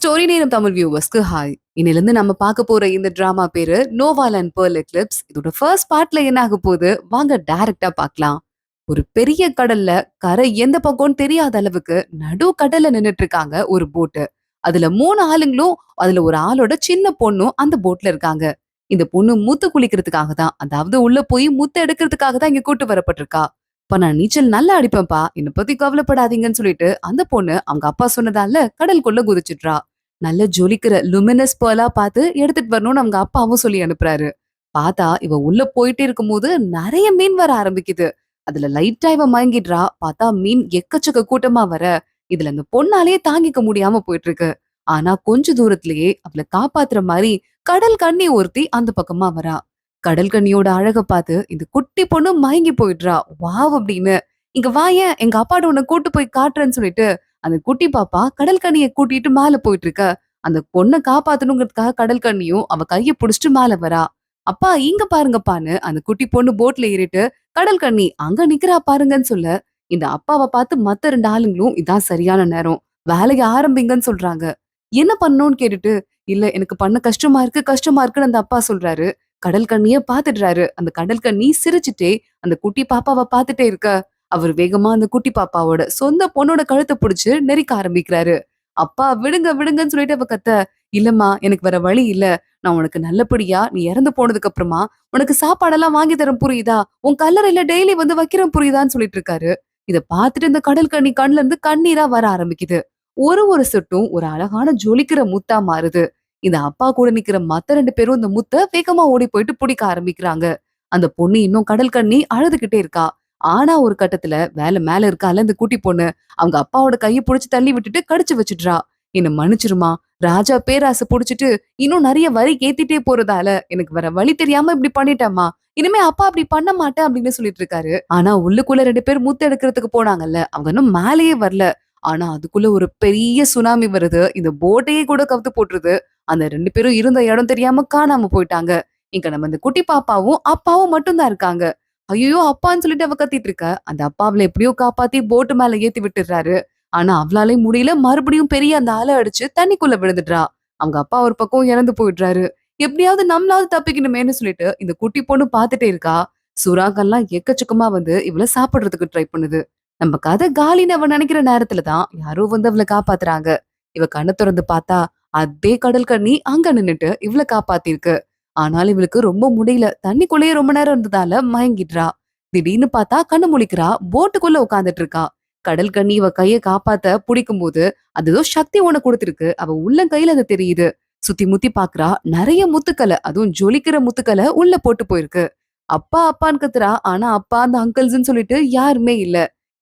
Story நேரம் Tamil வியூவர்ஸ்க்கு hi. இன்னிலிருந்து நம்ம பார்க்க போற இந்த டிராமா பேரு நோவால் அண்ட் பெர்ல் எக்லிப்ஸ். இதோட ஃபர்ஸ்ட் பார்ட்ல என்ன ஆக போகுது வாங்க டைரக்டா பார்க்கலாம். ஒரு பெரிய கடல்ல கரை எந்த பக்கம்னு தெரியாத அளவுக்கு நடு கடல்ல நின்னுட்டு இருக்காங்க ஒரு போட்டு. அதுல 3 ஆளுங்களும் அதுல ஒரு ஆளோட சின்ன பொண்ணும் அந்த போட்ல இருக்காங்க. இந்த பொண்ணு முத்து குளிக்கிறதுக்காக தான், அதாவது உள்ள போய் முத்து எடுக்கிறதுக்காக தான் இங்க கூட்டு வரப்பட்டிருக்கா. இப்ப நான் நீச்சல் நல்லா அடிப்பேன்ப்பா, என்னை பத்தி கவலைப்படாதீங்கன்னு சொல்லிட்டு அந்த பொண்ணு அவங்க அப்பா சொன்னதால கடலுக்குள்ள குதிச்சிடுறா. நல்ல ஜொலிக்கிற லுமினஸ் பேர்லா பார்த்து எடுத்துட்டு வரணும்னு அவங்க அப்பாவும் சொல்லி அனுப்புறாரு. பார்த்தா இவ உள்ள போயிட்டே இருக்கும்போது நிறைய மீன் வர ஆரம்பிக்குது. அதுல லைட்டா இவ மயங்கிடுறா. பார்த்தா மீன் எக்கச்சக்க கூட்டமா வர இதுல அந்த பொண்ணாலேயே தாங்கிக்க முடியாம போயிட்டு இருக்கு. ஆனா கொஞ்ச தூரத்திலேயே அவளை காப்பாத்துற மாதிரி கடல் கண்ணி ஒருத்தி அந்த பக்கமா வரா. கடல் கண்ணியோட அழக பார்த்து இந்த குட்டி பொண்ணு மயங்கி போயிடுறா. வாவ் அப்படின்னு, இங்க வாயேன் எங்க அப்பாட்ட உன்னை கூட்டு போய் காட்டுறேன்னு சொல்லிட்டு அந்த குட்டி பாப்பா கடல் கண்ணியை கூட்டிட்டு மேல போயிட்டு இருக்க. அந்த பொண்ணை காப்பாத்தணுங்கிறதுக்காக கடல் கண்ணியும் அவ கைய புடிச்சிட்டு மேல வரா. அப்பா இங்க பாருங்கப்பான்னு அந்த குட்டி பொண்ணு போட்ல ஏறிட்டு கடல் கண்ணி அங்க நிக்கிறா பாருங்கன்னு சொல்ல, இந்த அப்பாவை பார்த்து மத்த 2 ஆளுங்களும் இதான் சரியான நேரம், வேலையை ஆரம்பிங்கன்னு சொல்றாங்க. என்ன பண்ணணும்னு கேட்டுட்டு, இல்ல எனக்கு பண்ண கஷ்டமா இருக்கு கஷ்டமா இருக்குன்னு அந்த அப்பா சொல்றாரு. கடல் கண்ணிய பாத்துடுறாரு. அந்த கடல் கண்ணி சிரிச்சுட்டே அந்த குட்டி பாப்பாவை பார்த்துட்டே இருக்க, அவர் வேகமா அந்த குட்டி பாப்பாவோட சொந்த பொண்ணோட கழுத்தை பிடிச்சு நெரிக்க ஆரம்பிக்கிறாரு. அப்பா விடுங்க விடுங்கன்னு சொல்லிட்டு அவ கத்த, இல்லம்மா எனக்கு வேற வழி இல்ல, நான் உனக்கு நல்லபடியா நீ இறந்து போனதுக்கு அப்புறமா உனக்கு சாப்பாடெல்லாம் வாங்கி தரேன் புரியுதா, உன் கல்லறையில டெய்லி வந்து வைக்கிறேன் புரியுதான்னு சொல்லிட்டு இருக்காரு. இத பார்த்துட்டு இந்த கடல் கண்ணி கண்ணுல இருந்து கண்ணீரா வர ஆரம்பிக்குது. ஒரு சொட்டும் ஒரு அழகான ஜொலிக்கிற முத்தா மாறுது. இந்த அப்பா கூட நிக்கிற மத்த 2 பேரும் இந்த முத்த வேகமா ஓடி போயிட்டு பிடிக்க ஆரம்பிக்கிறாங்க. அந்த பொண்ணு இன்னும் கடல் கண்ணி அழுதுகிட்டே இருக்கா. ஆனா ஒரு கட்டத்துல மேல இருக்கால இந்த குட்டி பொண்ணு, அவங்க அப்பாவோட கைய புடிச்சு தள்ளி விட்டுட்டு கடிச்சு வச்சிடுறா. என்ன மன்னிச்சிருமா, ராஜா பேராசை புடிச்சிட்டு இன்னும் நிறைய வரி ஏத்திட்டே போறதால எனக்கு வேற வழி தெரியாம இப்படி பண்ணிட்டேம்மா, இனிமே அப்பா அப்படி பண்ண மாட்டேன் அப்படின்னு சொல்லிட்டு இருக்காரு. ஆனா உள்ளுக்குள்ள 2 பேர் முத்து எடுக்கிறதுக்கு போனாங்கல்ல, அவங்க இன்னும் மேலேயே வரல. ஆனா அதுக்குள்ள ஒரு பெரிய சுனாமி வருது. இந்த போட்டையே கூட கவுத்து போட்டுருது. அந்த 2 பேரும் இருந்த இடம் தெரியாம காணாம போயிட்டாங்க. இங்க நம்ம இந்த குட்டி பாப்பாவும் அப்பாவும் மட்டும் தான் இருக்காங்க. ஐயோ அப்பான்னு சொல்லிட்டு அவ கத்திட்டு இருக்க. அந்த அப்பா அவளை எப்படியோ காப்பாத்தி போட்டு மேல ஏத்தி விட்டுறாரு. ஆனா அவளாலே முடியல, மறுபடியும் பெரிய அந்த அலை அடிச்சு தண்ணிக்குள்ள விழுந்துடுறா. அவங்க அப்பா ஒரு பக்கம் இறந்து போயிடுறாரு. எப்படியாவது நம்மளாவது தப்பிக்கணுமேன்னு சொல்லிட்டு இந்த குட்டி பொண்ணு பாத்துட்டே இருக்கா. சுறாக்கள்லாம் எக்கச்சக்கமா வந்து இவள சாப்பிடுறதுக்கு ட்ரை பண்ணுது. நம்ம கதை காலின்னு அவ நினைக்கிற நேரத்துல தான் யாரோ வந்து அவளை காப்பாத்துறாங்க. இவ கண்ணை திறந்து பார்த்தா அதே கடல் கண்ணி அங்க நின்னுட்டு இவளை காப்பாத்திருக்கு. ஆனாலும் இவளுக்கு ரொம்ப முடியல, தண்ணிக்குள்ளேயே ரொம்ப நேரம் இருந்ததால மயங்கிடுறா. திடீர்னு பார்த்தா கண்ணு முழிக்கிறா, போட்டுக்குள்ள உட்காந்துட்டு இருக்கா. கடல் கண்ணி இவ கைய காப்பாத்த பிடிக்கும் போது அது ஏதோ சக்தி ஒண்ணு கொடுத்திருக்கு. அவ உள்ளங்கையில அது தெரியுது. சுத்தி முத்தி பாக்குறா, நிறைய முத்துக்களை, அதுவும் ஜொலிக்கிற முத்துக்களை உள்ள போட்டு போயிருக்கு. அப்பா அப்பான்னு கத்துறா. ஆனா அப்பா அந்த அங்கிள்ஸ்ன்னு சொல்லிட்டு யாருமே இல்ல.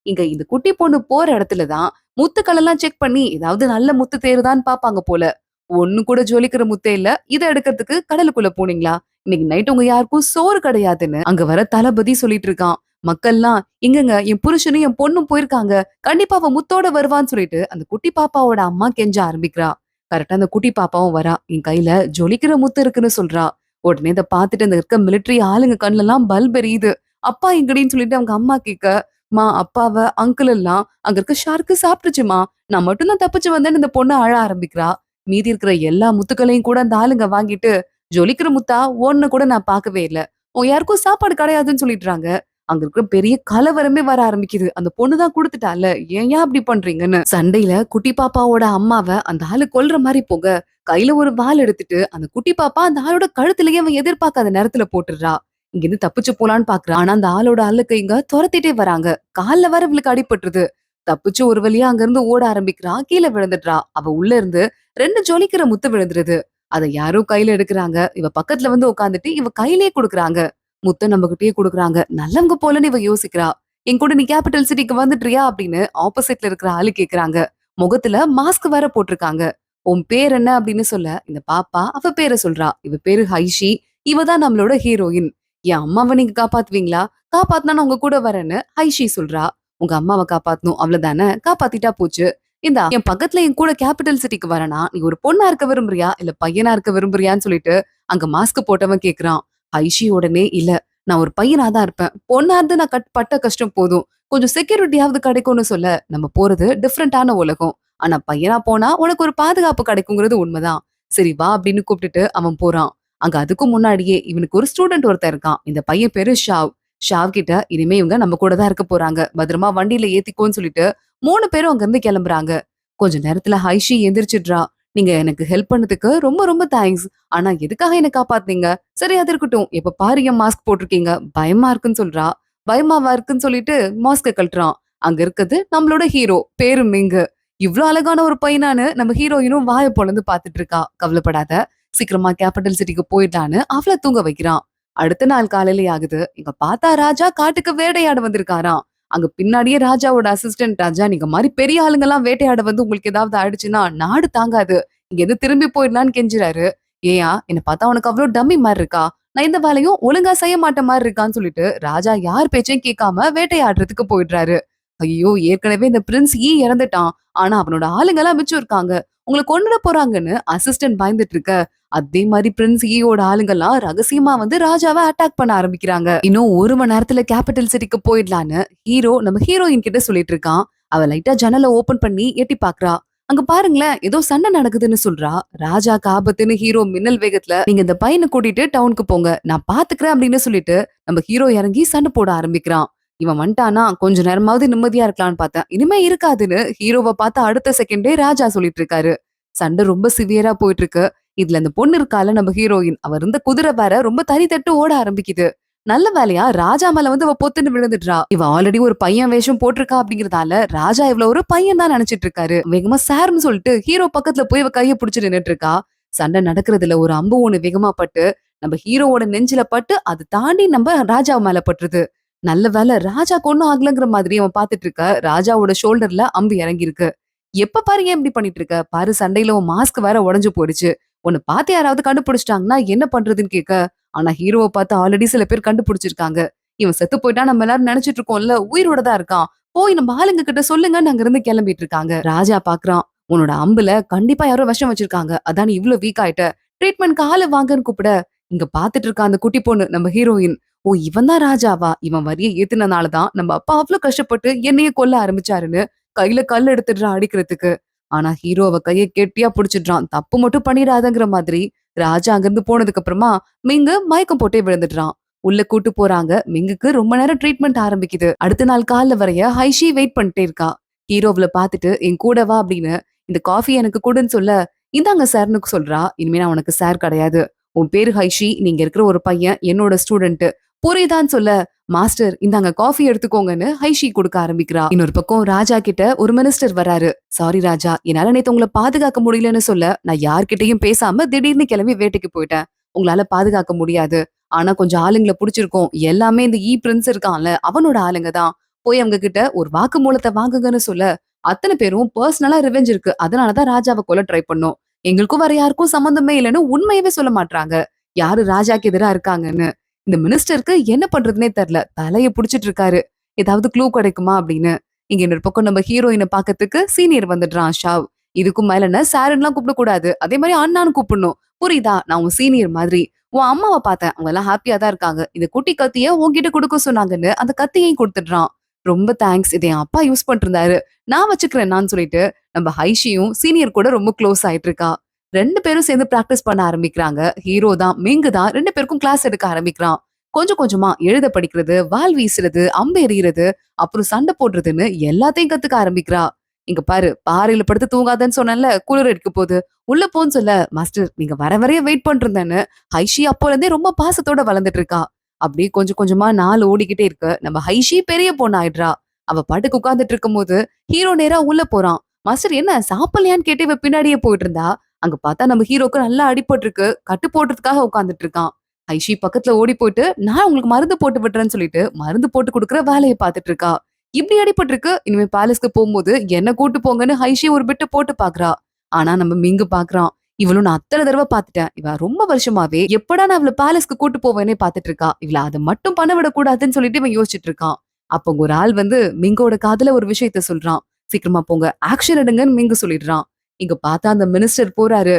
இங்க இந்த குட்டி பொண்ணு போற இடத்துலதான் முத்துக்கள் எல்லாம் செக் பண்ணி ஏதாவது நல்ல முத்து தேருதான்னு பாப்பாங்க போல. ஒண்ணு கூட ஜொலிக்கிற முத்தே இல்ல. இத எடுக்கிறதுக்கு கடலுக்குள்ள போனீங்களா, இன்னைக்கு நைட் உங்க யாருக்கும் சோறு கிடையாதுன்னு அங்க வர தளபதி சொல்லிட்டு இருக்கான். மக்கள்லாம் எங்கங்க என் புருஷனும் என் பொண்ணும் போயிருக்காங்க, கண்டிப்பா அவ முத்தோட வருவான்னு சொல்லிட்டு அந்த குட்டி பாப்பாவோட அம்மா கெஞ்ச ஆரம்பிக்கிறா. கரெக்டா அந்த குட்டி பாப்பாவும் வரா. என் கையில ஜொலிக்கிற முத்து இருக்குன்னு சொல்றா. உடனே இதை பார்த்துட்டு அந்த இருக்க மிலிட்டரி ஆளுங்க கண்ணுல எல்லாம் பல்ப் எரியுது. அப்பா எங்கடின்னு சொல்லிட்டு அவங்க அம்மா கேட்க, மா அப்பாவ அங்கிள் எல்லாம் அங்க இருக்க ஷார்க்கு சாப்பிட்டுச்சுமா, நான் மட்டும் தான் தப்பிச்சு வந்தேன்னு இந்த பொண்ணு அழ ஆரம்பிக்கிறா. மீதி இருக்கிற எல்லா முத்துக்களையும் கூட அந்த ஆளுங்க வாங்கிட்டு, ஜொலிக்கிற முத்தா ஒண்ணு கூட நான் பார்க்கவே இல்ல, உன் யாருக்கும் சாப்பாடு கிடையாதுன்னு சொல்லிடுறாங்க. அங்க இருக்கிற பெரிய கலவரமே வர ஆரம்பிக்குது. அந்த பொண்ணு தான் குடுத்துட்டால, ஏன் அப்படி பண்றீங்கன்னு சண்டையில குட்டி பாப்பாவோட அம்மாவ அந்த ஆளு கொல்ற மாதிரி போக, கையில ஒரு வாள் எடுத்துட்டு அந்த குட்டி பாப்பா அந்த ஆளோட கழுத்துலயே அவன் எதிர்பார்க்காத நேரத்துல போட்டுடுறா. இங்க இருந்து தப்பிச்சு போலான்னு பாக்குறா. ஆனா அந்த ஆளோட அல்லுக்கு இங்க துரத்திட்டே வராங்க. கால்ல வர இவளுக்கு அடிபட்டுருது. தப்பிச்சு ஒரு வழியா அங்க இருந்து ஓட ஆரம்பிக்கிறா. கீழே விழுந்துடுறா. அவ உள்ள இருந்து 2 ஜொலிக்கிற முத்து விழுந்துருது. அத யாரோ கையில எடுக்குறாங்க. இவ பக்கத்துல வந்து உட்காந்துட்டு இவ கையிலேயே குடுக்குறாங்க. முத்த நம்மகிட்டயே குடுக்குறாங்க. நல்லவங்க போலன்னு இவ யோசிக்கிறா. என் கூட நீ கேபிட்டல் சிட்டிக்கு வந்துட்டுறியா அப்படின்னு ஆப்போசிட்ல இருக்கிற ஆளு கேக்குறாங்க. முகத்துல மாஸ்க் வேற போட்டிருக்காங்க. உன் பேர் என்ன அப்படின்னு சொல்ல, இந்த பாப்பா அவ பேரை சொல்றா. இவ பேரு ஹைஷி. இவ தான் நம்மளோட ஹீரோயின். என் அம்மாவை நீங்க காப்பாத்துவீங்களா, காப்பாத்தினா நான் உங்க கூட வரேன்னு ஹைஷி சொல்றா. உங்க அம்மாவை காப்பாத்தணும் அவ்வளவுதானே, காப்பாத்திட்டா போச்சு. இந்தா என் பக்கத்துல என் கூட கேபிட்டல் சிட்டிக்கு வரனா, நீ ஒரு பொண்ணா இருக்க விரும்புறியா இல்ல பையனா இருக்க விரும்புறியான்னு சொல்லிட்டு அங்க மாஸ்க் போட்டவன் கேக்குறான். ஐஷி உடனே இல்ல, நான் ஒரு பையனா தான் இருப்பேன், பொண்ணா இருந்து நான் பட்ட கஷ்டம் போதும், கொஞ்சம் செக்யூரிட்டியாவது கிடைக்கும்னு சொல்ல, நம்ம போறது டிஃப்ரெண்டான உலகம், ஆனா பையனா போனா உனக்கு ஒரு பாதுகாப்பு கிடைக்குங்கிறது உண்மைதான். சரி வா அப்படின்னு கூப்பிட்டுட்டு அவன் போறான். அங்க அதுக்கும் முன்னாடியே இவனுக்கு ஒரு ஸ்டூடண்ட் ஒருத்தன் இருக்கான். இந்த பையன் பேரு ஷாவ். ஷாவ் கிட்ட இனிமே இவங்க நம்ம கூட தான் இருக்க போறாங்க. பத்திரமா வண்டியில ஏத்திக்கோன்னு சொல்லிட்டு 3 பேரும் அங்க இருந்து கிளம்புறாங்க. கொஞ்ச நேரத்துல ஹைஷி எந்திரிச்சிடுறா. நீங்க எனக்கு ஹெல்ப் பண்ணதுக்கு ரொம்ப ரொம்ப தேங்க்ஸ். ஆனா எதுக்காக என்ன காப்பாத்துனீங்க? சரி அது இருக்கட்டும். எப்ப பாரு ஏன் மாஸ்க் போட்டிருக்கீங்க? பயமா இருக்குன்னு சொல்றா. பயமாவா இருக்குன்னு சொல்லிட்டு மாஸ்க கழட்டுறான். அங்க இருக்குது நம்மளோட ஹீரோ. பேரு மிங்கு. இவ்ளோ அழகான ஒரு பையனான்னு நம்ம ஹீரோயினும் வாய பொளந்து பாத்துட்டு இருக்கா. கவலைப்படாத. சீக்கிரமா கேபிட்டல் சிட்டிக்கு போயிடலான்னு அவள தூங்க வைக்கிறான். அடுத்த நாள் காலையில ஆகுது. இங்க பார்த்தா ராஜா காட்டுக்கு வேட்டையாட வந்திருக்காராம். அங்க பின்னாடியே ராஜாவோட அசிஸ்டன்ட் ராஜா நீங்க மாதிரி பெரிய ஆளுங்கெல்லாம் வேட்டையாட வந்து உங்களுக்கு ஏதாவது ஆயிடுச்சுன்னா நாடு தாங்காது. இங்க எது திரும்பி போயிடலான்னு கெஞ்சுறாரு. ஏயா என்ன பார்த்தா உனக்கு அவ்வளவு டம்மி மாதிரி இருக்கா? நான் இந்த வேலையும் ஒழுங்கா செய்ய மாட்ட மாதிரி இருக்கான்னு சொல்லிட்டு ராஜா யார் பேச்சையும் கேட்காம வேட்டையாடுறதுக்கு போயிடுறாரு. ஐயோ ஏற்கனவே இந்த பிரின்ஸ் இறந்துட்டான். ஆனா அவனோட ஆளுங்கெல்லாம் மிச்சம் இருக்காங்க. உங்களை கொன்னுட போறாங்கன்னு அசிஸ்டன்ட் பயந்துட்டு இருக்க. அதே மாதிரி பிரின்ஸ் ஈயோட ஆளுங்கெல்லாம் ரகசியமா வந்து ராஜாவை அட்டாக் பண்ண ஆரம்பிக்கிறாங்க. இன்னும் 1 மணி நேரத்துல கேபிட்டல் சிட்டிக்கு போயிடலான்னு ஹீரோ நம்ம ஹீரோயின் கிட்ட சொல்லிட்டு இருக்கான். அவ லைட்டா ஜன்னலை ஓபன் பண்ணி எட்டி பாக்குறா. அங்க பாருங்களேன் ஏதோ சண்டை நடக்குதுன்னு சொல்றா. ராஜாக்கு ஆபத்துன்னு ஹீரோ மின்னல் வேகத்துல நீங்க இந்த பையனை கூட்டிட்டு டவுனுக்கு போங்க நான் பாத்துக்கிறேன் அப்படின்னு சொல்லிட்டு நம்ம ஹீரோ இறங்கி சண்டை போட ஆரம்பிக்கிறான். இவன் வந்துட்டானா கொஞ்ச நேரமாவது நிம்மதியா இருக்கலாம்னு பார்த்தேன். இனிமே இருக்காதுன்னு ஹீரோவை பார்த்து அடுத்த செகண்டே ராஜா சொல்லிட்டு இருக்காரு. சண்டை ரொம்ப சிவியரா போயிட்டு இருக்கு. இதுல அந்த பொண்ணு இருக்கால நம்ம ஹீரோயின் அவ இருந்த குதிரை வேற ரொம்ப தறி தட்டு ஓட ஆரம்பிக்குது. நல்ல வேலையா ராஜா மேல வந்து அவ பொத்துன்னு விழுந்துடுறா. இவ ஆல்ரெடி ஒரு பையன் வேஷம் போட்டிருக்கா அப்படிங்கறதால ராஜா இவ்வளவு ஒரு பையன் தான் நினைச்சிட்டு இருக்காரு. வேகமா சார்னு சொல்லிட்டு ஹீரோ பக்கத்துல போய் இவ கைய புடிச்சு நின்னுட்டு இருக்கா. சண்டை நடக்கிறதுல ஒரு அம்பு ஒண்ணு வேகமா பட்டு நம்ம ஹீரோவோட நெஞ்சில பட்டு அது தாண்டி நம்ம ராஜா மேல பட்டுருது. நல்ல வேலை ராஜாக்கு ஒண்ணும் ஆகலங்கிற மாதிரி அவன் பாத்துட்டு இருக்க. ராஜாவோட ஷோல்டர்ல அம்பு இறங்கி இருக்கு. எப்ப பாரு ஏன் இப்படி பண்ணிட்டு இருக்க? பாரு சண்டையில உன் மாஸ்க் வேற உடைஞ்சு போயிடுச்சு. உன்னை பார்த்து யாராவது கண்டுபிடிச்சிட்டாங்கன்னா என்ன பண்றதுன்னு கேட்க. ஆனா ஹீரோவை பார்த்து ஆல்ரெடி சில பேர் கண்டுபிடிச்சிருக்காங்க. இவன் செத்து போயிட்டா நம்ம எல்லாரும் நினைச்சிட்டு இருக்கோம்ல உயிரோட தான் இருக்கான். போய் நம்ம ஆளுங்க கிட்ட சொல்லுங்கன்னு அங்க இருந்து கிளம்பிட்டு இருக்காங்க. ராஜா பாக்குறான். உன்னோட அம்புல கண்டிப்பா யாரோ விஷம் வச்சிருக்காங்க. அதான் நீ இவ்ளோ வீக் ஆயிட்ட. ட்ரீட்மெண்ட்க்கு ஆளு வாங்கன்னு கூப்பிட. இங்க பாத்துட்டு இருக்க அந்த குட்டி பொண்ணு நம்ம ஹீரோயின். ஓ இவன் தான் ராஜாவா? இவன் வரிய ஏத்துனனாலதான் நம்ம அப்பா அவ்ளோ கஷ்டப்பட்டு என்னையே கொல்ல ஆரம்பிச்சாருன்னு கையில கல் எடுத்துடுறான் அடிக்கிறதுக்கு. ஆனா ஹீரோ அவ கைய கெட்டியா புடிச்சிடுறான். தப்பு மட்டும் பண்ணிடாதங்கிற மாதிரி. ராஜா அங்கிருந்து போனதுக்கு அப்புறமா மிங்கு மயக்கம் போட்டே விழுந்துடுறான். உள்ள கூட்டு போறாங்க. மிங்குக்கு ரொம்ப நேரம் ட்ரீட்மெண்ட் ஆரம்பிக்குது. அடுத்த நாள் காலைல வரைய ஹைஷி வெயிட் பண்ணிட்டே இருக்கா. ஹீரோவுல பாத்துட்டு என் கூட வா அப்படின்னு இந்த காஃபி எனக்கு கொடுன்னு சொல்ல இந்தாங்க சார்னு சொல்றா. இனிமே நான் உனக்கு சார் கிடையாது. உன் பேரு ஹைஷி. நீங்க இருக்கிற ஒரு பையன் என்னோட ஸ்டூடெண்ட். புரியுதான்னு சொல்ல மாஸ்டர் இந்தாங்க காஃபி எடுத்துக்கோங்கன்னு ஹைஷி கொடுக்க ஆரம்பிக்கிறா. இன்னொரு பக்கம் ராஜா கிட்ட ஒரு மினிஸ்டர் வராரு. சாரி ராஜா என்னால நேத்து உங்களை பாதுகாக்க முடியலன்னு சொல்ல நான் யார்கிட்டயும் பேசாம திடீர்னு கிளம்பி வேட்டைக்கு போயிட்டேன். உங்களால பாதுகாக்க முடியாது. ஆனா கொஞ்சம் ஆளுங்களை புடிச்சிருக்கோம். எல்லாமே இந்த பிரின்ஸ் இருக்கான்ல அவனோட ஆளுங்க தான். போய் அவங்க கிட்ட ஒரு வாக்குமூலத்தை வாங்குங்கன்னு சொல்ல அத்தனை பேரும் பர்சனலா ரிவெஞ்ச் இருக்கு. அதனாலதான் ராஜாவை கொல்ல ட்ரை பண்ணோம். எங்களுக்கும் வேற யாருக்கும் சம்பந்தமே இல்லைன்னு உண்மையவே சொல்ல மாட்டாங்க. யாரு ராஜாக்கு எதிரா இருக்காங்கன்னு. இந்த மினிஸ்டருக்கு என்ன பண்றதுனே தெரியல. தலைய புடிச்சிட்டு இருக்காரு. ஏதாவது க்ளூ கிடைக்குமா அப்படின்னு. இங்க இன்னொரு பக்கம் நம்ம ஹீரோயினை பாக்கிறதுக்கு சீனியர் வந்துடுறான் ஷாவ். இதுக்கும் மேல என்ன சாருன்னுலாம் கூப்பிட கூடாது. அதே மாதிரி அண்ணான்னு கூப்பிடணும். புரியுதா? நான் உன் சீனியர் மாதிரி. உன் அம்மாவை பார்த்தேன். அவங்க எல்லாம் ஹாப்பியா தான் இருக்காங்க. இந்த குட்டி கத்திய உன்கிட்ட கொடுக்க சொன்னாங்கன்னு அந்த கத்தியையும் கொடுத்துடுறான். ரொம்ப தேங்க்ஸ். இதை என் அப்பா யூஸ் பண்ணிட்டு இருந்தாரு. நான் வச்சுக்கிறேன் சொல்லிட்டு நம்ம ஹைஷியும் சீனியர் கூட ரொம்ப க்ளோஸ் ஆயிட்டு இருக்கா. 2 பேரும் சேர்ந்து பிராக்டிஸ் பண்ண ஆரம்பிக்கிறாங்க. ஹீரோ தான் மிங்கு தான் 2 பேருக்கும் கிளாஸ் எடுக்க ஆரம்பிக்கிறான். கொஞ்சம் கொஞ்சமா எழுத படிக்கிறது, வாள் வீசுறது, அம்பு எறிகிறது, அப்புறம் சண்டை போடுறதுன்னு எல்லாத்தையும் கத்துக்க ஆரம்பிக்கிறா. இங்க பாரு பாறையில படுத்து தூங்காதன்னு சொன்னேன்ல குளிர் அடிக்க போகுது. உள்ள போன்னு சொல்ல மாஸ்டர் நீங்க வர வரைய வெயிட் பண்ணிருந்தேன்னு ஹைஷி அப்போல இருந்தே ரொம்ப பாசத்தோட வளர்ந்துட்டு இருக்கா. அப்படியே கொஞ்சம் கொஞ்சமா நாள் ஓடிக்கிட்டே இருக்கு. நம்ம ஹைஷி பெரிய பொண்ணு ஆயிடுறா. அவ பாட்டுக்கு உட்கார்ந்துட்டு இருக்கும் போது ஹீரோ நேரா உள்ள போறான். மாஸ்டர் என்ன சாப்பிடலையான்னு கேட்டு இவ பின்னாடியே போயிட்டு இருந்தா. அங்க பார்த்தா நம்ம ஹீரோக்கு நல்லா அடிபட்டு இருக்கு. கட்டு போடுறதுக்காக உட்கார்ந்துட்டு இருக்கான். ஐஷி பக்கத்துல ஓடி போயிட்டு நான் உங்களுக்கு மருந்து போட்டு விட்டுறேன்னு சொல்லிட்டு மருந்து போட்டு கொடுக்குற வேலையை பார்த்துட்டு இருக்கா. இப்படி அடிபட்டு இருக்கு. இனிமே பேலஸ்க்கு போகும்போது என்ன கூட்டு போங்கன்னு ஹைஷி ஒரு பிட்டு போட்டு பாக்குறா. ஆனா நம்ம மிங்கு பாக்குறான். இவளும் நான் அத்தனை தடவை பாத்துட்டேன். இவ ரொம்ப வருஷமாவே எப்படா நான் அவளை பேலஸ்க்கு கூட்டு போவேனே பாத்துட்டு இருக்கா. இவள அதை மட்டும் பண்ண விடக்கூடாதுன்னு சொல்லிட்டு இவன் யோசிச்சுட்டு இருக்கான். அப்ப ஒரு ஆள் வந்து மிங்கோட காதுல ஒரு விஷயத்த சொல்றான். சீக்கிரமா போங்க ஆக்ஷன் எடுங்கன்னு மிங்கு சொல்லிடுறான். இங்க பார்த்தா அந்த மினிஸ்டர் போறாரு.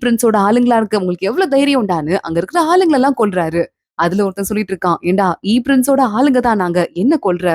பிரின்ஸோட ஆளுங்களா இருக்கு உங்களுக்கு எவ்வளவு தைரியம் உண்டான்னு அங்க இருக்கிற ஆளுங்களை எல்லாம் கொல்றாரு. அதுல ஒருத்தன் சொல்லிட்டு இருக்கான். ஏண்டா பிரின்ஸோட ஆளுங்க தான் நாங்க என்ன கொல்ற?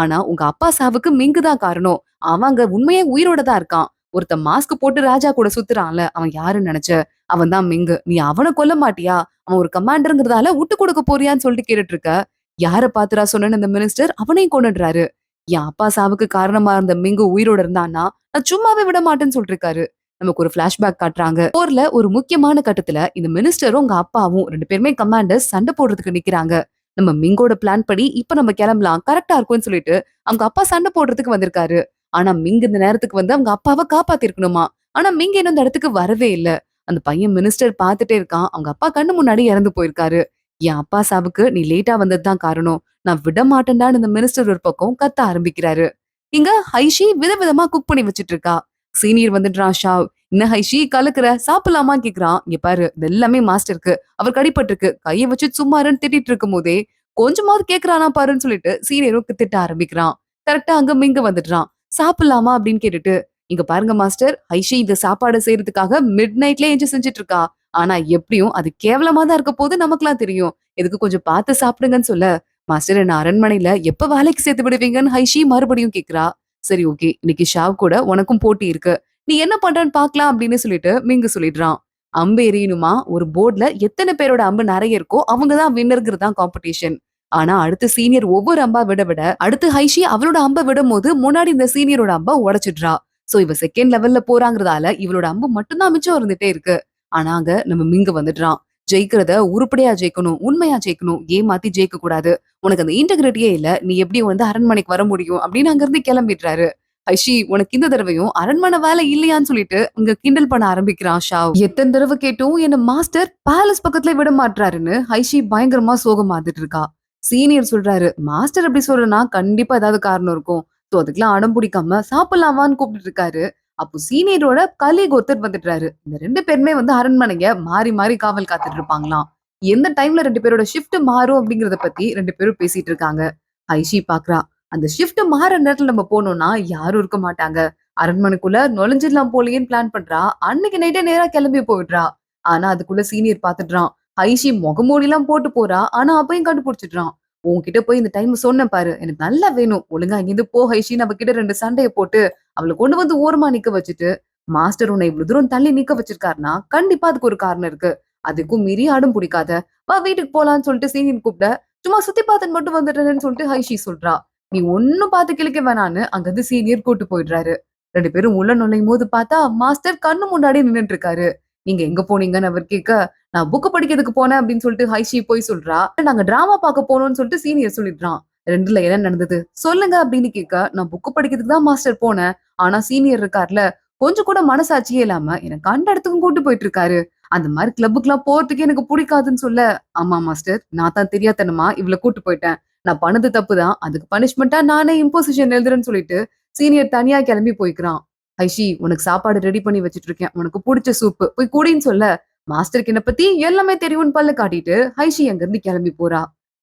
ஆனா உங்க அப்பா சாவுக்கு மிங்கு தான் காரணம். அவன் அங்க உண்மையே உயிரோட தான் இருக்கான். ஒருத்தன் மாஸ்க் போட்டு ராஜா கூட சுத்துறான்ல, அவன் யாருன்னு நெனச்ச? அவன் தான் மிங்கு. நீ அவன கொல்ல மாட்டியா? அவன் ஒரு கமாண்டர்ங்கிறதால வுட்டு குடுக்க போறியான்னு சொல்லிட்டு கேட்டுட்டு இருக்க. யார பாத்துடா சொன்னேன்னு அந்த மினிஸ்டர் அவனையும் கொன்னுடுறாரு. என் அப்பா சாவுக்கு காரணமா இருந்த மிங்கு உயிரோட இருந்தான்னா, நான் சும்மாவே விட மாட்டேன்னு சொல்லிட்டு இருக்காரு. நமக்கு ஒரு ஃபிளாஷ்பேக் காட்டுறாங்க. போர்ல ஒரு முக்கியமான கட்டத்துல இந்த மினிஸ்டரும் உங்க அப்பாவும் 2 பேருமே கமாண்டர்ஸ் சண்டை போடுறதுக்கு நிக்கிறாங்க. நம்ம மிங்கோட பிளான் படி இப்ப நம்ம கிளம்பலாம். கரெக்ட்டா இருக்கும்னு சொல்லிட்டு அவங்க அப்பா சண்டை போடுறதுக்கு வந்திருக்காரு. ஆனா மிங் இந்த நேரத்துக்கு வந்து அவங்க அப்பாவ காப்பாத்திருக்கணுமா. ஆனா மிங் இன்னும் இந்த இடத்துக்கு வரவே இல்ல. அந்த பையன் மினிஸ்டர் பாத்துட்டே இருக்கான். அவங்க அப்பா கண்ணு முன்னாடி இறந்து போயிருக்காரு. என் அப்பா சாவுக்கு நீ லேட்டா வந்தது தான் காரணம். நான் விட மாட்டேன்டான்னு இந்த மினிஸ்டர் ஒரு பக்கம் கத்த ஆரம்பிக்கிறாரு. இங்க ஐஷி விதவிதமா குக் பண்ணி வச்சிட்டு இருக்கா. சீனியர் வந்துடுறான் ஷாவ். என்ன ஹைஷி கலக்குற சாப்பிடலாமா கேக்குறான். இங்க பாரு இது எல்லாமே மாஸ்டருக்கு அவர் கடிபட்டிருக்கு கையை வச்சு சும்மாருன்னு திட்டிட்டு இருக்கும் போதே கொஞ்சமாவது கேக்குறானா பாருன்னு சொல்லிட்டு சீனியரும் திட்ட ஆரம்பிக்கிறான். கரெக்டா அங்க மிங்க வந்துடுறான். சாப்பிடலாமா அப்படின்னு கேட்டுட்டு இங்க பாருங்க மாஸ்டர் ஐஷி இந்த சாப்பாடு செய்யறதுக்காக மிட் நைட்ல எஞ்சி செஞ்சுட்டு இருக்கா. ஆனா எப்படியும் அது கேவலமா தான் இருக்க போது நமக்குலாம் தெரியும். எதுக்கு கொஞ்சம் பார்த்து சாப்பிடுங்கன்னு சொல்ல மாஸ்டர் என்ன அரண்மனையில எப்ப வேலைக்கு சேர்த்து விடுவீங்கன்னு ஹைஷி மறுபடியும் கேக்குறா. சரி ஓகே இன்னைக்கு ஷாவ் கூட உனக்கும் போட்டி இருக்கு. நீ என்ன பண்றன்னு பாக்கலாம் அப்படின்னு சொல்லிட்டு மிங்கு சொல்லிடுறான். அம்பு எறியணுமா ஒரு போர்டுல எத்தனை பேரோட அம்பு நிறைய இருக்கோ அவங்கதான் வின்னருங்கிறது தான் காம்படிஷன். ஆனா அடுத்து சீனியர் ஒவ்வொரு அம்பா விட விட அடுத்து ஹைஷி அவளோட அம்ப விடும் போது முன்னாடி இந்த சீனியரோட அம்ப உடைச்சிடுறா. சோ இவ செகண்ட் லெவல்ல போறாங்கிறதால இவளோட அம்பு மட்டும்தான் மிச்சம் இருந்துட்டே இருக்கு. ஆனா அங்க நம்ம மிங்கு வந்துடுறான். ஜெயிக்கிறத உருப்படியா ஜெயிக்கணும் உண்மையா ஜெயிக்கணும் ஏமாத்தி ஜெயிக்க கூடாது. உனக்கு அந்த இன்டெகிரிட்டியே இல்ல நீ எப்படி வந்து அரண்மனைக்கு வர முடியும் அப்படின்னு அங்கிருந்து கிளம்பிடுறாரு. ஐஷி உனக்கு இந்த தடவையும் அரண்மனை வேலை இல்லையான்னு சொல்லிட்டு இங்க கிண்டல் பண்ண ஆரம்பிக்கிறான் ஷாவ். எத்தனை தடவை கேட்டும் என்ன மாஸ்டர் பேலஸ் பக்கத்துல விட மாட்டாருன்னு ஐஷி பயங்கரமா சோகமாந்துட்டு இருக்கா. சீனியர் சொல்றாரு மாஸ்டர் அப்படி சொல்றேன்னா கண்டிப்பா ஏதாவது காரணம் இருக்கும். சோ அதுக்கெல்லாம் அடம் பிடிக்காம சாப்பிடலாமான்னு கூப்பிட்டு இருக்காரு. அப்போ சீனியரோட கலீக் ஒருத்தர் வந்துடுறாரு. இந்த 2 பேருமே வந்து அரண்மனைய மாறி மாறி காவல் காத்துட்டு இருப்பாங்களாம். எந்த டைம்ல 2 பேரோட ஷிஃப்ட் மாறும் அப்படிங்கறத பத்தி 2 பேரும் பேசிட்டு இருக்காங்க. ஐஷி பாக்குறா. அந்த ஷிஃப்ட் மாற நேரத்துல நம்ம போனோம்னா யாரும் இருக்க மாட்டாங்க. அரண்மனைக்குள்ள நுழைஞ்சிடலாம் போலயேன்னு பிளான் பண்றா. அன்னைக்கு நைட்டே நேரா கிளம்பி போயிடுறா. ஆனா அதுக்குள்ள சீனியர் பாத்துடுறான். ஐஷி முகமூடி எல்லாம் போட்டு போறா. ஆனா அப்பயும் கண்டுபிடிச்சிடுறான். உன்கிட்ட போய் இந்த டைம் சொன்னேன் பாரு. எனக்கு நல்லா வேணும். ஒழுங்கா இங்கிருந்து போ ஐஷி நம்ம கிட்ட 2 சண்டைய போட்டு அவள கொண்டு வந்து ஓரமா நிக்க வச்சுட்டு மாஸ்டர் உன்னை இவ்வளவு தூரம் தள்ளி நிக்க வச்சிருக்காருன்னா கண்டிப்பா அதுக்கு ஒரு காரணம் இருக்கு. அதுக்கும் மீறி அடம் பிடிக்காத. வா வீட்டுக்கு போலான்னு சொல்லிட்டு சீனியர் கூப்பிட சும்மா சுத்தி பார்த்துட்டு மட்டும் வந்துட்டேன்னு சொல்லிட்டு ஹைஷி சொல்றா. நீ ஒண்ணும் பார்த்து கிழிக்க வேணான்னு அங்கிருந்து சீனியர் கூட்டு போயிடுறாரு. 2 பேரும் உள்ள நுழையும் போது பார்த்தா மாஸ்டர் கண்ணு முன்னாடி நின்னுட்டு இருக்காரு. நீங்க எங்க போனீங்கன்னு அவர் கேட்க நான் புக் படிக்கிறதுக்கு போனேன் அப்படின்னு சொல்லிட்டு ஹைஷி போய் சொல்றா. நாங்க டிராமா பார்க்க போனோம்னு சொல்லிட்டு சீனியர் சொல்லிடுறான். 2ல என்ன நடந்தது சொல்லுங்க அப்படின்னு கேட்க நான் புக் படிக்கிறதுக்கு தான் மாஸ்டர் போனேன். ஆனா சீனியர் இருக்கார்ல கொஞ்சம் கூட மனசாட்சியே இல்லாம எனக்கு கண்ட இடத்துக்கும் கூட்டு போயிட்டு இருக்காரு. அந்த மாதிரி கிளப்புக்குலாம் போறதுக்கு எனக்கு பிடிக்காதுன்னு சொல்ல ஆமா மாஸ்டர் நான் தான் தெரியாதனமா இவள கூட்டு போயிட்டேன். நான் பண்ணது தப்பு தான். அதுக்கு பனிஷ்மெண்டா நானே இம்போசிஷன் எழுதுறேன்னு சொல்லிட்டு சீனியர் தனியா கிளம்பி போய்க்கிறான். ஐஷி உனக்கு சாப்பாடு ரெடி பண்ணி வச்சிட்டு இருக்கேன். உனக்கு பிடிச்ச சூப்பு போய் குடின்னு சொல்ல மாஸ்டருக்கு என்ன பத்தி எல்லாமே தெரியும்னு பல்ல காட்டிட்டு ஐஷி அங்க இருந்து கிளம்பி போறா.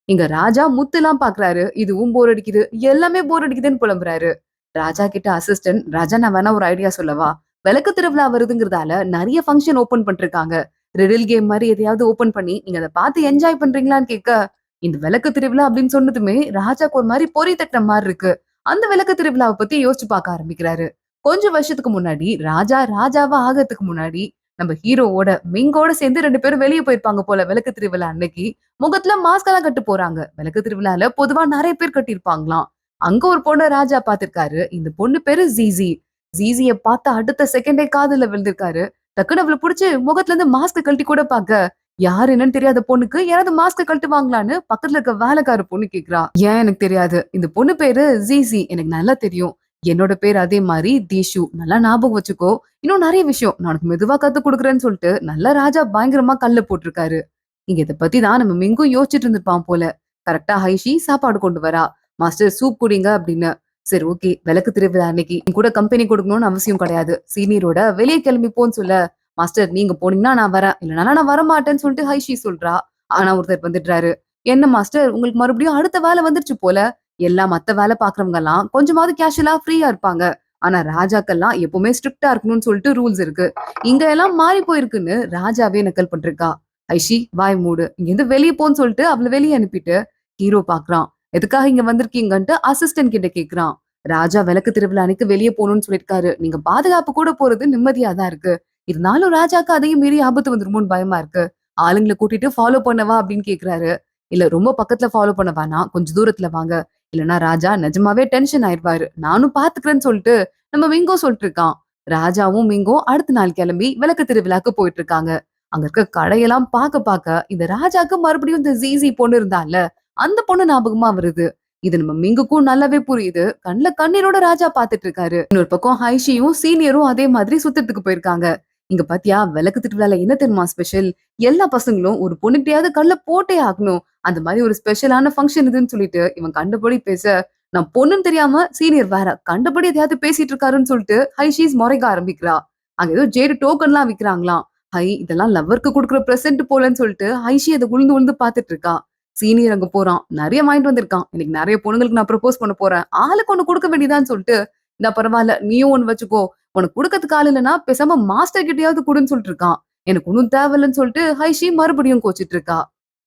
இங்க ராஜா முத்துலாம் பாக்குறாரு. இதுவும் போர் அடிக்குது எல்லாமே போர் அடிக்குதுன்னு புலம்புறாரு. ராஜா கிட்ட அசிஸ்டன்ட் ராஜா நான் வேணா ஒரு ஐடியா சொல்லவா. விளக்கு திருவிழா வருதுங்கிறதால நிறைய ஃபங்க்ஷன் ஓபன் பண்ணிருக்காங்க. ரிடில் கேம் மாதிரி எதையாவது ஓபன் பண்ணி நீங்க அதை பார்த்து என்ஜாய் பண்றீங்களான்னு கேட்க இந்த விளக்கு திருவிழா அப்படின்னு சொன்னதுமே ராஜாக்கு ஒரு மாதிரி பொறி தட்டின மாதிரி இருக்கு. அந்த விளக்கு திருவிழாவை பத்தி யோசிச்சு பார்க்க ஆரம்பிக்கிறாரு. கொஞ்சம் வருஷத்துக்கு முன்னாடி ராஜாவா ஆகிறதுக்கு முன்னாடி நம்ம ஹீரோவோட மிங்கோட சேர்ந்து 2 பேரும் வெளியே போயிருப்பாங்க போல விளக்கு திருவிழா அன்னைக்கு. முகத்துல மாஸ்க் எல்லாம் கட்டு போறாங்க. விளக்கு திருவிழால பொதுவா நிறைய பேர் கட்டியிருப்பாங்களாம். அங்க ஒரு பொண்ணு ராஜா பாத்திருக்காரு. இந்த பொண்ணு பேரு ஜீசி. ஜீசிய பார்த்த அடுத்த செகண்டே காதுல விழுந்திருக்காரு. டக்குனு அவளை புடிச்சு முகத்துல இருந்து மாஸ்க் கழட்டி கூட பாக்க யாரு என்னன்னு தெரியாத பொண்ணுக்கு யாராவது மாஸ்க் கழட்டுவாங்களான்னு பக்கத்துல இருக்க வேலைக்கார பொண்ணு கேக்குறா. ஏன் எனக்கு தெரியாது. இந்த பொண்ணு பேரு ஜீசி எனக்கு நல்லா தெரியும். என்னோட பேர் அதே மாதிரி தீஷு நல்லா ஞாபகம் வச்சுக்கோ. இன்னும் நிறைய விஷயம் நான் உனக்கு மெதுவா கத்து கொடுக்குறேன்னு சொல்லிட்டு நல்ல ராஜா பயங்கரமா கல்ல போட்டிருக்காரு. இங்க இதை பத்தி தான் நம்ம மிங்கும் யோசிச்சுட்டு இருந்திருப்பான் போல. கரெக்டா ஹைஷி சாப்பாடு கொண்டு வரா. மாஸ்டர் சூப் குடிங்க அப்படின்னு. சரி ஓகே விளக்கு திருவிழா அன்னைக்கு என் கூட கம்பெனி கொடுக்கணும்னு அவசியம் கிடையாது. சீனியரோட வெளியே கிளம்பி போன்னு சொல்ல மாஸ்டர் நீங்க போனீங்கன்னா நான் வரேன் இல்லைனாலும் நான் வர மாட்டேன்னு சொல்லிட்டு ஹைஷி சொல்றா. ஆனா ஒருத்தர் வந்துடுறாரு. என்ன மாஸ்டர் உங்களுக்கு மறுபடியும் அடுத்த வேலை வந்துருச்சு போல. எல்லா மத்த வேலை பாக்குறவங்க எல்லாம் கொஞ்சமாவது கேஷுவலா ஃப்ரீயா இருப்பாங்க. ஆனா ராஜாக்கெல்லாம் எப்பவுமே ஸ்ட்ரிக்டா இருக்கணும்னு சொல்லிட்டு ரூல்ஸ் இருக்கு. இங்க எல்லாம் மாறி போயிருக்குன்னு ராஜாவே நக்கல் பண்றா. ஐஷி வாய் மூடு இங்க இருந்து வெளியே போன்னு சொல்லிட்டு அவளை வெளியே அனுப்பிட்டு ஹீரோ பாக்குறான். எதுக்காக இங்க வந்திருக்கீங்கன்ட்டு அசிஸ்டன்ட் கிட்ட கேக்குறான். ராஜா விளக்கு திருவிழா அன்னைக்கு வெளியே போகணும்னு சொல்லியிருக்காரு. நீங்க பாதுகாப்பு கூட போறது நிம்மதியா தான் இருக்கு. இருந்தாலும் ராஜாக்கு அதையும் மீறி ஆபத்து வந்துருமோன்னு பயமா இருக்கு. ஆளுங்கள கூட்டிட்டு ஃபாலோ பண்ணவா அப்படின்னு கேக்குறாரு. இல்ல ரொம்ப பக்கத்துல ஃபாலோ பண்ண வேணாம். கொஞ்சம் தூரத்துல வாங்க. இல்லன்னா ராஜா நிஜமாவே டென்ஷன் ஆயிருவாரு. நானும் பாத்துக்கிறேன்னு சொல்லிட்டு நம்ம மிங்கோ சொல்லிட்டு இருக்கான். ராஜாவும் மிங்கும் அடுத்த நாள் கிளம்பி விளக்கு திருவிழாக்கு போயிட்டு இருக்காங்க. அங்க இருக்க கடையெல்லாம் பாக்க பாக்க இந்த ராஜாக்கு மறுபடியும் இந்த ஜீசி பொண்ணு இருந்தால அந்த பொண்ணு ஞாபகமா வருது. இது நம்ம மிங்குக்கும் நல்லாவே புரியுது. கண்ணுல கண்ணீரோட ராஜா பாத்துட்டு இருக்காரு. இன்னொரு பக்கம் ஹைஷியும் சீனியரும் அதே மாதிரி சுத்தத்துக்கு போயிருக்காங்க. இங்க பாத்தியா விளக்கு திருவிழால என்ன தெரியுமா ஸ்பெஷல்? எல்லா பசங்களும் ஒரு பொண்ணுகிட்டயாவது கல்ல போட்டே ஆகணும். அந்த மாதிரி ஒரு ஸ்பெஷலான ஃபங்க்ஷன் இதுன்னு சொல்லிட்டு இவன் கண்டபடி பேச, நான் பொண்ணுன்னு தெரியாம சீனியர் வேற கண்டபடி எதையாவது பேசிட்டு இருக்காருன்னு சொல்லிட்டு ஹைஷீஸ் முறைக்க ஆரம்பிக்கிறா. அங்க ஏதோ ஜேடு டோக்கன்லாம் விக்கிறாங்களாம். ஹை இதெல்லாம் லவ்வருக்கு குடுக்குற பிரசன்ட் போலன்னு சொல்லிட்டு ஹைஷி அதை உழுந்து உழுந்து பாத்துட்டு இருக்கா. சீனியர் அங்க போறான். நிறைய வாங்கிட்டு வந்திருக்கான். இன்னைக்கு நிறைய பொண்ணுங்களுக்கு நான் ப்ரப்போஸ் பண்ண போறேன். ஆளுக்கு ஒண்ணு கொடுக்க வேண்டியதான்னு சொல்லிட்டு, இந்த பரவாயில்ல நீயும் ஒண்ணு வச்சுக்கோ. உனக்கு குடுக்கறதுக்கு ஆள் இல்லைன்னா பேசாம மாஸ்டர் கிட்டயாவது குடுன்னு சொல்லிட்டு இருக்கான். எனக்கு ஒன்னும் தேவையில்லைன்னு சொல்லிட்டு ஹைஷி மறுபடியும் கோச்சிட்டு இருக்கா.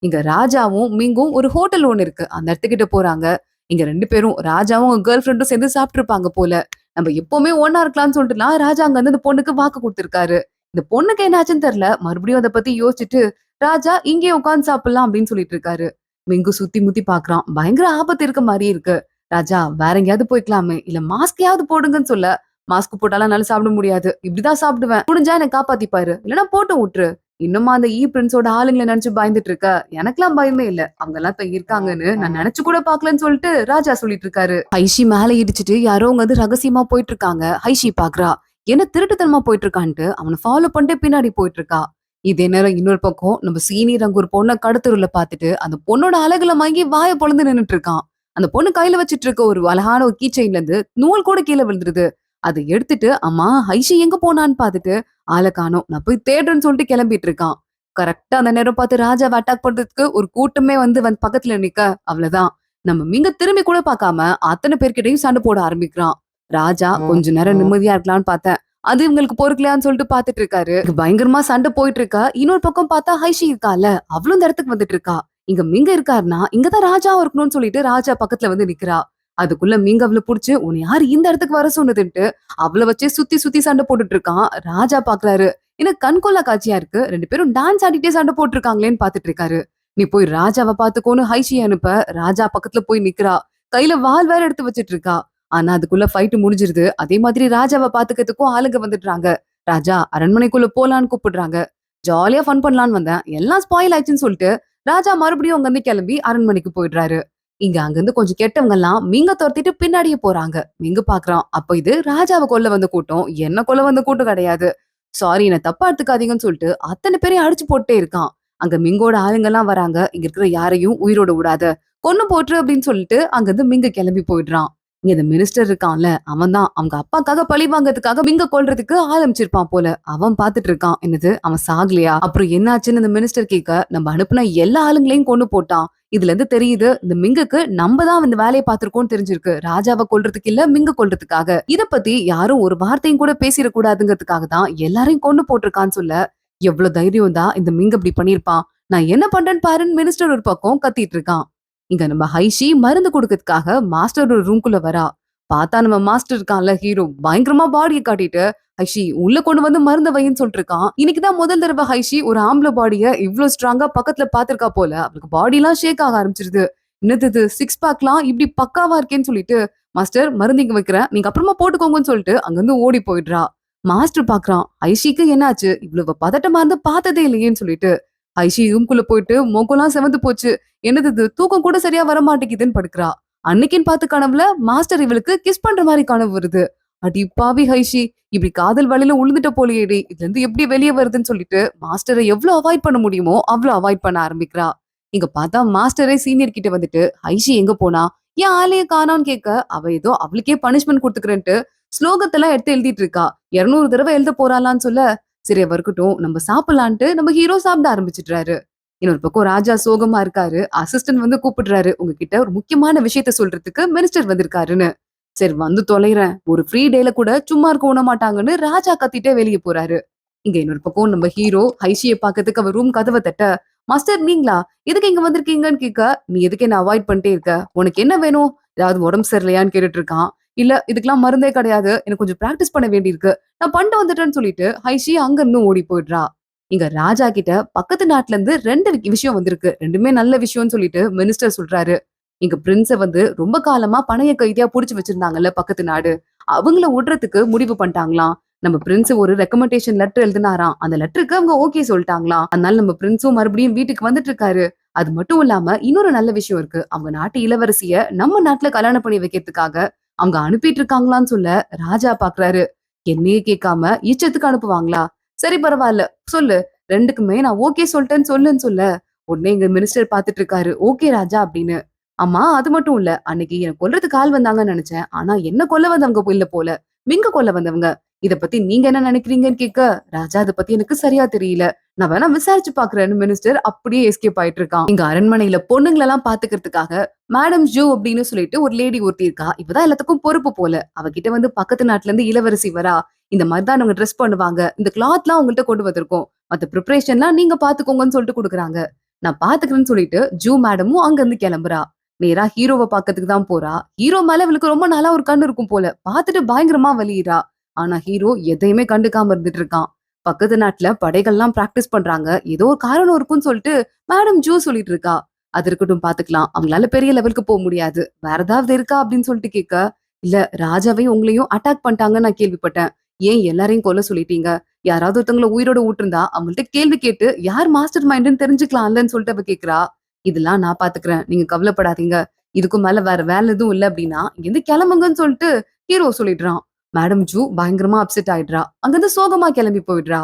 இங்க ராஜாவும் மிங்கும் ஒரு ஹோட்டல் ஒண்ணு இருக்கு. அந்த இடத்துக்கிட்ட போறாங்க. இங்க 2 பேரும் ராஜாவும் கேர்ள் ஃப்ரெண்டும் சேர்ந்து சாப்பிட்டு இருப்பாங்க போல. நம்ம எப்பவுமே ஒன்னா இருக்கலாம்னு சொல்லிட்டுலாம் ராஜா அங்க வந்து இந்த பொண்ணுக்கு வாக்கு கொடுத்திருக்காரு. இந்த பொண்ணுக்கு என்னாச்சுன்னு தெரியல. மறுபடியும் அதை பத்தி யோசிச்சுட்டு ராஜா இங்கே உட்கார்ந்து சாப்பிடலாம் அப்படின்னு சொல்லிட்டு இருக்காரு. மிங்கு சுத்தி முத்தி பாக்குறான். பயங்கர ஆபத்து இருக்க மாதிரி இருக்கு. ராஜா வேற எங்கேயாவது போய்க்கலாமே இல்ல மாஸ்கையாவது போடுங்கன்னு சொல்ல, மாஸ்க் போட்டாலும் என்னால சாப்பிட முடியாது. இப்படிதான் சாப்பிடுவேன். முடிஞ்சா என்னை காப்பாத்திப்பாரு. இல்லைன்னா போட்டு விட்டுரு. இன்னுமா அந்த பிரின்ஸோட ஆளுங்களை நினைச்சு பயந்துட்டு இருக்க? எனக்கெல்லாம் பயமே இல்ல. அவங்க எல்லாம் இப்ப இருக்காங்கன்னு நான் நினைச்சு கூட பாக்கலன்னு சொல்லிட்டு ராஜா சொல்லிட்டு இருக்காரு. ஹைஷி மேல இடிச்சிட்டு யாரோ அங்க வந்து ரகசியமா போயிட்டு இருக்காங்க. ஹைஷி பாக்குறா. என்ன திருட்டுத்தனமா போயிட்டு இருக்கான்ட்டு அவனை ஃபாலோ பண்ணிட்டு பின்னாடி போயிட்டு இருக்கா. இதே நேரம் இன்னொரு பக்கம் நம்ம சீனியர் அங்க ஒரு பொண்ணை கடத்தருல பாத்துட்டு அந்த பொண்ணோட அழகுல மயங்கி வாயை பொழந்து நின்னுட்டு இருக்கான். அந்த பொண்ணு கையில வச்சிட்டு இருக்க ஒரு அழகான ஒரு கீ செயின்ல இருந்து நூல் கூட கீழே விழுந்துருது. அதை எடுத்துட்டு அம்மா ஹைஷி எங்க போனான்னு பாத்துட்டு ஆளை காணோம் நான் போய் தேடுறேன்னு சொல்லிட்டு கிளம்பிட்டு இருக்கான். கரெக்டா அந்த நேரம் பார்த்து ராஜாவை அட்டாக் பண்றதுக்கு ஒரு கூட்டமே வந்து பக்கத்துல நிக்க அவ்வளவுதான். நம்ம மிங்க திரும்பி கூட பார்க்காம அத்தனை பேர்கிட்டயும் சண்டை போட ஆரம்பிக்கிறான். ராஜா கொஞ்ச நேரம் நிம்மதியா இருக்கலாம்னு பார்த்தேன். அது இவங்களுக்கு பொறுக்கலையான்னு சொல்லிட்டு பாத்துட்டு இருக்காரு. பயங்கரமா சண்டை போயிட்டு இருக்கா. இன்னொரு பக்கம் பார்த்தா ஹைஷி இருக்கால அவளும் இந்த இடத்துக்கு வந்துட்டு இருக்கா. இங்க மிங்க இருக்காருன்னா இங்கதான் ராஜா இருக்கணும்னு சொல்லிட்டு ராஜா பக்கத்துல வந்து நிக்கிறா. அதுக்குள்ள மீங்க அவளை புடிச்சு உன்னை யாரு இந்த இடத்துக்கு வர சொன்னதுன்ட்டு அவளை வச்சே சுத்தி சுத்தி சண்டை போட்டுட்டு இருக்கான். ராஜா பாக்குறாரு. எனக்கு கண்கொள்ளா காட்சியா இருக்கு. 2 பேரும் டான்ஸ் ஆடிட்டே சண்டை போட்டு இருக்காங்களேன்னு பாத்துட்டு இருக்காரு. நீ போய் ராஜாவை பாத்துக்கோன்னு ஹைஷி அனுப்ப ராஜா பக்கத்துல போய் நிக்கிறா. கையில வால் வேற எடுத்து வச்சிட்டு இருக்கா. ஆனா அதுக்குள்ள ஃபைட் முடிஞ்சிருது. அதே மாதிரி ராஜாவை பாத்துக்கிறதுக்கும் ஆளுங்க வந்துடுறாங்க. ராஜா அரண்மனைக்குள்ள போலான்னு கூப்பிடுறாங்க. ஜாலியா ஃபன் பண்ணலான்னு வந்தேன். எல்லாம் ஸ்பாயில் ஆயிடுச்சுன்னு சொல்லிட்டு ராஜா மறுபடியும் அங்க இருந்து கிளம்பி அரண்மனைக்கு போயிடுறாரு. இங்க அங்கிருந்து கொஞ்சம் கெட்டவங்க எல்லாம் மிங்க துரத்திட்டு பின்னாடியே போறாங்க. மிங்க பாக்குறான். அப்ப இது ராஜாவை கொல்ல வந்த கூட்டம். என்ன கொல்ல வந்த கூட்டம் கிடையாது. சாரி என்ன தப்பா எடுத்துக்காதீங்கன்னு சொல்லிட்டு அத்தனை பேரையும் அடிச்சு போட்டே இருக்கான். அங்க மிங்கோட ஆளுங்க எல்லாம் வராங்க. இங்க இருக்கிற யாரையும் உயிரோட விடாத கொன்னு போட்டுரு அப்படின்னு சொல்லிட்டு அங்க இருந்து மிங்க கிளம்பி போயிடுறான். இங்க இந்த மினிஸ்டர் இருக்கான்ல அவன் தான் அவங்க அப்பாக்காக பழி வாங்கறதுக்காக மிங்க கொல்றதுக்கு ஆரம்பிச்சிருப்பான் போல. அவன் பாத்துட்டு இருக்கான். என்னது அவன் சாகலையா? அப்புறம் என்னாச்சுன்னு இந்த மினிஸ்டர் கேட்க நம்ம அனுப்புன எல்லா ஆளுங்களையும் கொண்டு போட்டான். இதுல இருந்து தெரியுது இந்த மிங்குக்கு நம்ம தான் இந்த வேலையை பார்த்திருக்கோம்னு தெரிஞ்சிருக்கு. ராஜாவை கொல்றதுக்கு இல்ல மிங்க கொல்றதுக்காக. இத பத்தி யாரும் ஒரு வார்த்தையும் கூட பேசிடக்கூடாதுங்கிறதுக்காக தான் எல்லாரையும் கொண்டு போட்டிருக்கான்னு சொல்ல எவ்வளவு தைரியம் தான் இந்த மிங்க இப்படி பண்ணிருப்பான். நான் என்ன பண்றேன்னு பாருன்னு மினிஸ்டர் ஒரு பக்கம் கத்திட்டு இருக்கான். இங்க நம்ம ஹைஷி மருந்து கொடுக்கறதுக்காக மாஸ்டர் ஒரு ரூம்குள்ள வரா. பார்த்தா நம்ம மாஸ்டர் இருக்கான்ல ஹீரோ பயங்கரமா பாடியை காட்டிட்டு ஹைஷி உள்ள கொண்டு வந்து மருந்த வைன்னு சொல்லிட்டு இருக்கான். இன்னைக்குதான் முதல் தடவை ஹைஷி ஒரு ஆம்பளை பாடிய இவ்வளவு ஸ்ட்ராங்கா பக்கத்துல பாத்திருக்கா போல. அவளுக்கு பாடி எல்லாம் ஷேக் ஆக ஆரம்பிச்சிருது. என்னது சிக்ஸ் பேக்லாம் இப்படி பக்காவா இருக்கேன்னு சொல்லிட்டு மாஸ்டர் மருந்து இங்க வைக்கிறேன் நீங்க அப்புறமா போட்டுக்கோங்கன்னு சொல்லிட்டு அங்கிருந்து ஓடி போயிடுறா. மாஸ்டர் பாக்குறான். ஐஷிக்கு என்னாச்சு இவ்வளவு பதட்டமா இருந்து பார்த்ததே இல்லையேன்னு சொல்லிட்டு ஐஷி ரூம்குள்ள போயிட்டு மொகம்லாம் செவந்து போச்சு. என்னது தூக்கம் கூட சரியா வர மாட்டேங்குதுன்னு படுக்கிறா. அன்னைக்குன்னு பார்த்து கனவுல மாஸ்டர் இவளுக்கு கிஸ் பண்ற மாதிரி கனவு வருது. அடி பாவி ஹைஷி இப்படி காதல் வலையில உழுந்துட்ட போலியேடி இதுல இருந்து எப்படி வெளியே வருதுன்னு சொல்லிட்டு மாஸ்டரை எவ்வளவு அவாய்ட் பண்ண முடியுமோ அவ்வளவு அவாய்ட் பண்ண ஆரம்பிக்கிறா. இங்க பார்த்தா மாஸ்டரே சீனியர் கிட்ட வந்துட்டு ஐஷி எங்க போனா ஏன் ஆளைய காணான்னு கேட்க அவ ஏதோ அவளுக்கே பனிஷ்மெண்ட் கொடுத்துக்கிறேன்ட்டு ஸ்லோகத்தெல்லாம் எடுத்து எழுதிட்டு இருக்கா. 200 தடவை எழுத போறாளான்னு சொல்ல சரி இருக்கட்டும் நம்ம சாப்பிடலான்ட்டு நம்ம ஹீரோ சாப்பிட ஆரம்பிச்சிடுறாரு. இன்னொரு பக்கம் ராஜா சோகமா இருக்காரு. அசிஸ்டன்ட் வந்து கூப்பிடுறாரு. உங்ககிட்ட ஒரு முக்கியமான விஷயத்த சொல்றதுக்கு மினிஸ்டர் வந்திருக்காருன்னு. சரி வந்து தொலைறேன். ஒரு ஃப்ரீ டேல கூட சும்மா இருக்க விட மாட்டாங்கன்னு ராஜா கத்திட்டே வெளியே போறாரு. இங்க இன்னொரு பக்கம் நம்ம ஹீரோ ஹைஷியை பாக்கிறதுக்கு அவர் ரூம் கதவை தட்ட மாஸ்டர் நீங்களா எதுக்கு இங்க வந்திருக்கீங்கன்னு கேட்க நீ எதுக்கு என்ன அவாய்ட் பண்ணிட்டே இருக்க உனக்கு என்ன வேணும் ஏதாவது உடம்பு சரியில்லையான்னு கேட்டுட்டு இருக்கான். இல்ல இதுக்கெல்லாம் மருந்தே கிடையாது. எனக்கு கொஞ்சம் பிராக்டிஸ் பண்ண வேண்டியிருக்கு. நான் பண்ணிட்டு வந்துட்டேன்னு சொல்லிட்டு ஹைஷி அங்க இருந்து ஓடி போயிடுறா. இங்க ராஜா கிட்ட பக்கத்து நாட்டுல இருந்து 2 விஷயம் வந்திருக்கு. 2மே நல்ல விஷயம்னு சொல்லிட்டு மினிஸ்டர் சொல்றாரு. இங்க பிரின்ஸ வந்து ரொம்ப காலமா பணைய கைதியா புடிச்சு வச்சிருந்தாங்கல்ல பக்கத்து நாடு. அவங்கள விடுறதுக்கு முடிவு பண்ணிட்டாங்களாம். நம்ம பிரின்ஸ் ஒரு ரெக்கமெண்டேஷன் லெட்டர் எழுதினாராம். அந்த லெட்டருக்கு அவங்க ஓகே சொல்லிட்டாங்களாம். அதனால நம்ம பிரின்ஸும் மறுபடியும் வீட்டுக்கு வந்துட்டு இருக்காரு. அது மட்டும் இல்லாம இன்னொரு நல்ல விஷயம் இருக்கு. அவங்க நாட்டு இளவரசிய நம்ம நாட்டுல கல்யாணம் பண்ணி வைக்கிறதுக்காக அவங்க அனுப்பிட்டு இருக்காங்களான்னு சொல்ல ராஜா பாக்குறாரு. என்னையே கேட்காம இஷ்டத்துக்கு அனுப்புவாங்களா? சரி பரவாயில்ல. சொல்லு. 2க்குமே நான் ஓகே சொல்லிட்டேன்னு சொல்லுன்னு சொல்ல. உடனே எங்க மினிஸ்டர் பாத்துட்டு இருக்காரு. ஓகே ராஜா அப்படின்னு. ஆமா அது மட்டும் இல்ல. அன்னைக்கு என்ன கொல்றதுக்கு ஆள் வந்தாங்கன்னு நினைச்சேன். ஆனா என்ன கொல்ல வந்தவங்க இல்ல போல. மிங்க கொல்ல வந்தவங்க. இத பத்தி நீங்க என்ன நினைக்கிறீங்கன்னு கேட்க, ராஜா அத பத்தி எனக்கு சரியா தெரியல. நான் வேணா விசாரிச்சு பாக்குறேன்னு மினிஸ்டர் அப்படியே எஸ்கேப் ஆயிட்டு இருக்கான். இங்க அரண்மனையில பொண்ணுங்களெல்லாம் பாத்துக்கிறதுக்காக மேடம் ஜூ அப்படின்னு சொல்லிட்டு ஒரு லேடி ஒருத்தி இருக்கா. இவதான் எல்லாத்துக்கும் பொறுப்பு போல. அவகிட்ட வந்து பக்கத்து நாட்டுல இருந்து இளவரசி வரா. இந்த மாதிரி தான் அவங்க ட்ரெஸ் பண்ணுவாங்க. இந்த கிளாத்லாம் உங்கள்ட்ட கொண்டு வந்திருக்கோம். மத்த ப்ரிப்பரேஷன்லாம் நீங்க பாத்துக்கோங்கன்னு சொல்லிட்டு குடுக்குறாங்க. நான் பாத்துக்கிறேன்னு சொல்லிட்டு ஜூ மேடமும் அங்க இருந்து கிளம்புறா. நேரா ஹீரோவ பாக்கறதுக்கு தான் போறா. ஹீரோ மேல இவளுக்கு ரொம்ப நாளா ஒரு கண்ணு இருக்கும் போல. பாத்துட்டு பயங்கரமா வலியுறா. ஆனா ஹீரோ எதையுமே கண்டுக்காம இருந்துட்டு இருக்கான். பக்கத்து நாட்டுல படைகள்லாம் பிராக்டிஸ் பண்றாங்க. ஏதோ ஒரு காரணம் இருக்கும்னு சொல்லிட்டு மேடம் ஜூ சொல்லிட்டு இருக்கா. அது இருக்கட்டும் பாத்துக்கலாம். அவங்களால பெரிய லெவலுக்கு போக முடியாது. வேற ஏதாவது இருக்கா அப்படின்னு சொல்லிட்டு கேட்க, இல்ல ராஜாவையும் உங்களையும் அட்டாக் பண்ணிட்டாங்கன்னு நான் கேள்விப்பட்டேன். ஏன் எல்லாரையும் கொல்ல சொல்லிட்டீங்க? யாராவது ஒருத்தவங்கள உயிரோட விட்டிருந்தா அவங்கள்ட்ட கேள்வி கேட்டு யார் மாஸ்டர் மைண்டுன்னு தெரிஞ்சுக்கலாம்லன்னு சொல்லிட்டு அவ கேக்குறா. இதெல்லாம் நான் பாத்துக்கிறேன். நீங்க கவலைப்படாதீங்க. இதுக்கும் மேல வேற வேலை எதுவும் இல்ல அப்படின்னா, இங்கிருந்து கிளம்புங்கன்னு சொல்லிட்டு ஹீரோ சொல்லிடுறான். மேடம் ஜூ பயங்கரமா அப்செட் ஆயிடுறா. அங்கிருந்து சோகமா கிளம்பி போயிடுறா.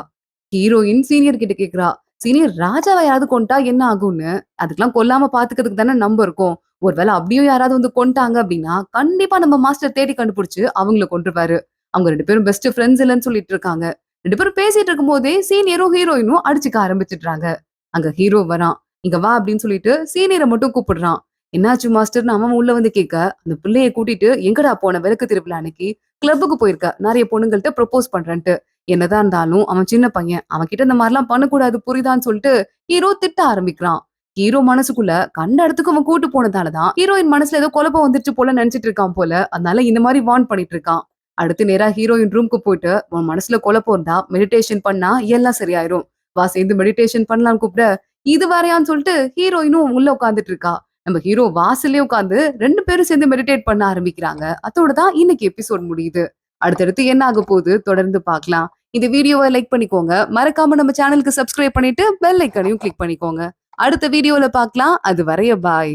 ஹீரோயின் சீனியர் கிட்ட கேக்குறா. சீனியர் ராஜாவ யாராவது கொன்ட்டா என்ன ஆகும்னு? அதுக்கெல்லாம் கொல்லாம பாத்துக்கிறதுக்கு தானே நம்ம இருக்கோம். ஒருவேளை அப்படியும் யாராவது வந்து கொன்ட்டாங்க அப்படின்னா, கண்டிப்பா நம்ம மாஸ்டர் தேடி கண்டுபிடிச்சு அவங்கள கொன்றுவாரு. அவங்க 2 பேரும் பெஸ்ட் ஃப்ரெண்ட்ஸ் இல்லன்னு சொல்லிட்டு இருக்காங்க. 2 பேரும் பேசிட்டு இருக்கும்போதே சீனியரும் ஹீரோயினும் அடிச்சுக்க ஆரம்பிச்சுடுறாங்க. அங்க ஹீரோ வரான். இங்க வா அப்படின்னு சொல்லிட்டு சீனியர மட்டும் கூப்பிடுறான். என்னாச்சு மாஸ்டர்ன்னு அவன் உள்ள வந்து கேட்க, அந்த பிள்ளைய கூட்டிட்டு எங்கடா போன விளக்கு திருவிழா அன்னைக்கு? கிளப்புக்கு போயிருக்க. நெறைய பொண்ணுங்கள்ட்ட ப்ரொபோஸ் பண்றேன்ட்டு. என்னதான் இருந்தாலும் அவன் சின்ன பையன். அவன் கிட்ட இந்த மாரிலாம் பண்ணக்கூடாது புரியுதான்னு சொல்லிட்டு ஹீரோ திட்ட ஆரம்பிக்கிறான். ஹீரோ மனசுக்குள்ள கண்ட இடத்துக்கு அவன் கூட்டு போனதால தான் ஹீரோயின் மனசுல ஏதோ குழப்பம் வந்துருச்சு போல நினைச்சிட்டு இருக்கான் போல. அதனால இந்த மாதிரி வார்ன் பண்ணிட்டு இருக்கான். அடுத்து நேரா ஹீரோயின் ரூம்க்கு போயிட்டு உன் மனசுல குழப்பம் இருந்தா மெடிடேஷன் பண்ணா எல்லாம் சரியாயிரும். வா சேர்ந்து மெடிடேஷன் பண்ணலாம்னு கூப்பிட இது வேறையான்னு சொல்லிட்டு ஹீரோயினும் உள்ள உட்கார்ந்துட்டு இருக்கா. நம்ம ஹீரோ வாசல்லே உட்கார்ந்து 2 பேரும் சேர்ந்து மெடிடேட் பண்ண ஆரம்பிக்கிறாங்க. அதோட தான் இன்னைக்கு எபிசோட் முடியுது. அடுத்தடுத்து என்ன ஆக போகுது தொடர்ந்து பார்க்கலாம். இந்த வீடியோவை லைக் பண்ணிக்கோங்க. மறக்காம நம்ம சேனலுக்கு சப்ஸ்கிரைப் பண்ணிட்டு பெல் ஐகானையும் கிளிக் பண்ணிக்கோங்க. அடுத்த வீடியோல பார்க்கலாம். அதுவரைய பாய்.